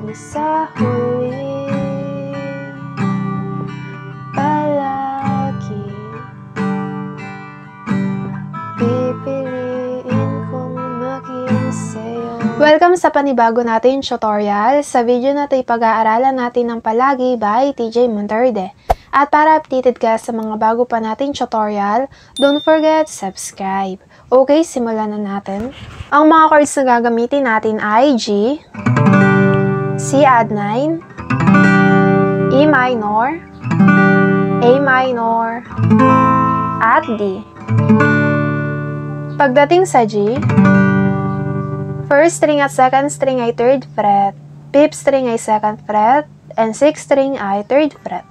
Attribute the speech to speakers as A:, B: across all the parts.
A: sa huli palagi pipiliin kong maging sa'yo. Welcome sa panibago natin tutorial. Sa video na ito pag-aaralan natin ng Palagi by TJ Monterde. At para updated ka sa mga bago pa nating tutorial, don't forget subscribe. Okay, simulan na natin. Ang mga chords na gagamitin natin ay G, C add 9, E minor, A minor, at D. Pagdating sa G, first string at second string ay 3rd fret, 5th string ay 2nd fret, and 6th string ay 3rd fret.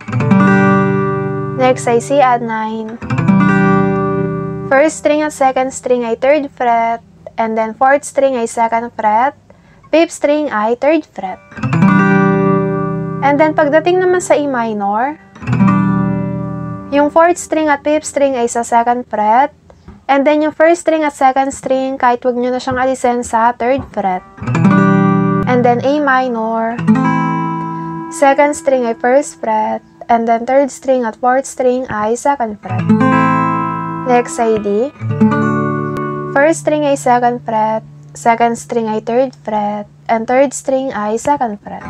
A: Next ay C add 9. First string at second string ay 3rd fret, and then 4th string ay 2nd fret, 5th string ay 3rd fret. And then pagdating naman sa E minor, yung 4th string at 5th string ay sa 2nd fret, and then yung 1st string at 2nd string kahit wag nyo na siyang alisin sa 3rd fret. And then A minor, 2nd string ay 1st fret, and then 3rd string at 4th string ay 2nd fret. Next ay D. First string ay 2nd fret, 2nd string ay 3rd fret, and 3rd string ay 2nd fret.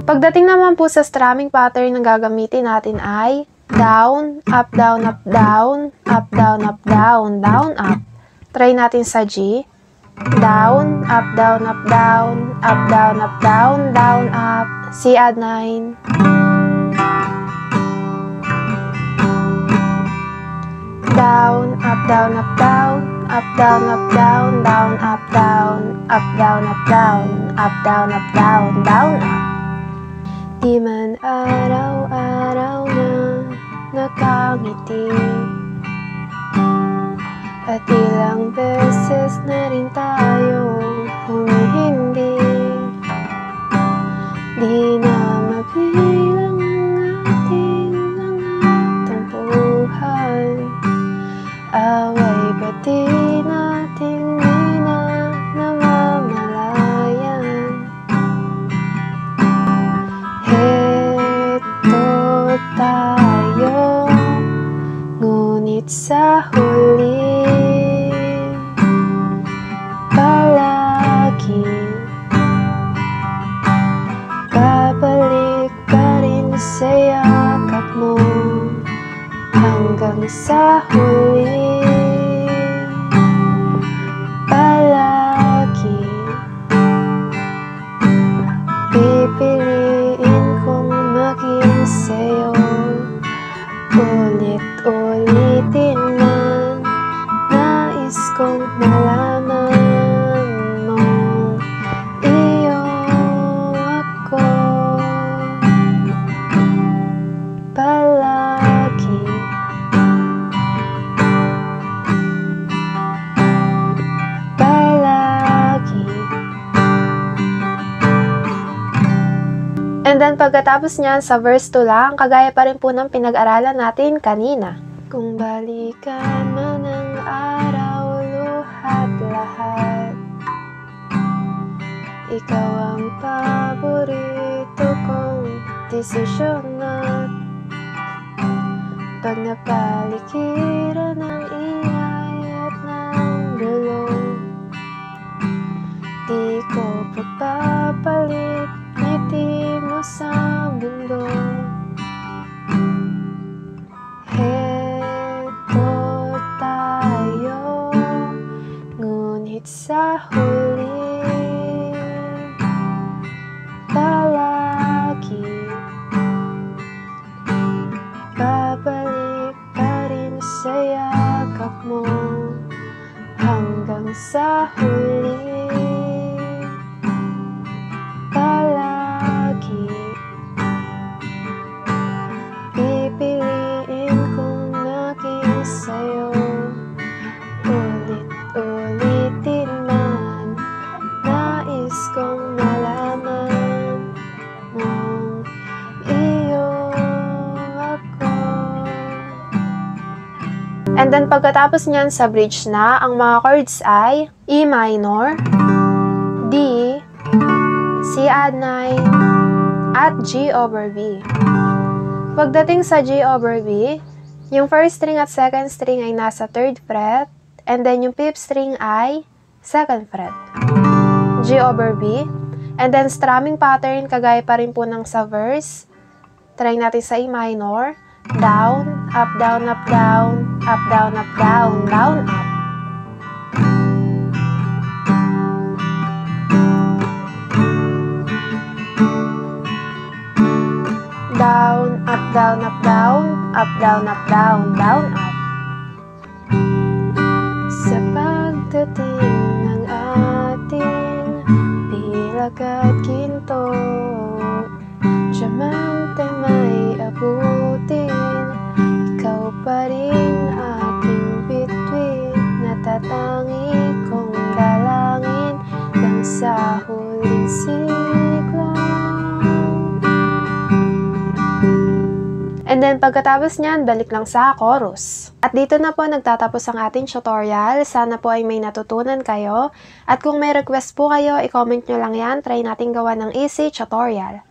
A: Pagdating naman po sa strumming pattern na gagamitin natin ay down, up, down, up, down, up, down, up, down, down, up. Try natin sa G. Down, up, down, up, down, up, down, up, down, down, up. C add 9. Down, up, down, up, down, up, down, up, down, down, up, down, up, down, up, down, up, down, up, down, down, up. Di man araw-araw na nakangiti, at ilang beses na rin tayong humihindi. Di na mabilang ang ating mga tampuhan, away pati nating di na namamalayan. Heto tayo, ngunit sa huli palagi babalik pa rin sa yakap mo hanggang sa huli. Palagi pipiliin kong maging sa'yo. Ulit-ulitin man, nais kong malaman mo, iyo ako. Palagi and then pagkatapos niyan sa verse 2 lang, kagaya pa rin po ng pinag-aralan natin kanina. Kung balikan man ang araw, luhat lahat, ikaw ang paborito kong desisyon at pag napalikiran ng ingay at ng gulo, di ko pagpapalit ngiti mo sa mundo. Heto tayo, ngunit sa huli palagi babalik pa rin sa yakap mo hanggang sa huli. Pipiliin kong maging sa'yo. Ulit-ulitin man, nais kong malaman mong iyo ako. And then pagkatapos niyan sa bridge na, ang mga chords ay E minor, D, C add 9 at G over B. Pagdating sa G over B, yung first string at second string ay nasa 3rd fret, and then yung 5th string ay 2nd fret. G over B, and then strumming pattern, kagaya pa rin po ng sa verse. Try natin sa A minor, down, up, down, up, down, up, down, up, down, down, up. Down, up, down, up, down, up, down, up, down, down, up. Sa pagdating ng ating pilak at ginto, diamante may abutin, ikaw pa rin aking bituin, natatangi kong dalangin hanggang sa huling sigla. And then, pagkatapos niyan, balik lang sa chorus. At dito na po nagtatapos ang ating tutorial. Sana po ay may natutunan kayo. At kung may request po kayo, i-comment nyo lang yan. Try natin gawa ng easy tutorial.